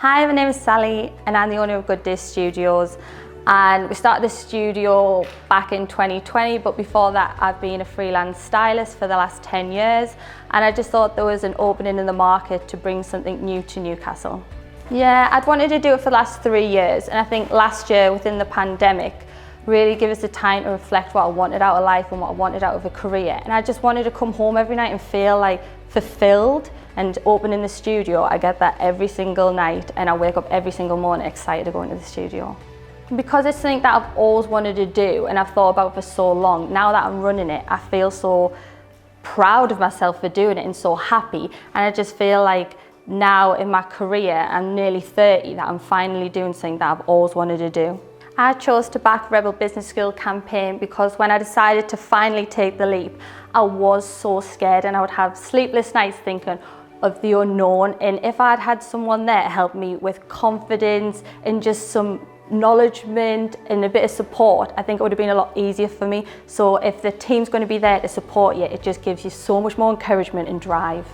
Hi, my name is Sally and I'm the owner of Good Day Studios, and we started the studio back in 2020, but before that I've been a freelance stylist for the last 10 years, and I just thought there was an opening in the market to bring something new to Newcastle. Yeah, I'd wanted to do it for the last 3 years, and I think last year within the pandemic really gave us the time to reflect what I wanted out of life and what I wanted out of a career. And I just wanted to come home every night and feel like fulfilled, and opening the studio, I get that every single night, and I wake up every single morning excited to go into the studio. Because it's something that I've always wanted to do and I've thought about for so long, now that I'm running it, I feel so proud of myself for doing it and so happy. And I just feel like now in my career, I'm nearly 30, that I'm finally doing something that I've always wanted to do. I chose to back Rebel Business School campaign because when I decided to finally take the leap, I was so scared and I would have sleepless nights thinking of the unknown. And if I'd had someone there to help me with confidence and just some acknowledgement and a bit of support, I think it would have been a lot easier for me. So if the team's going to be there to support you, it just gives you so much more encouragement and drive.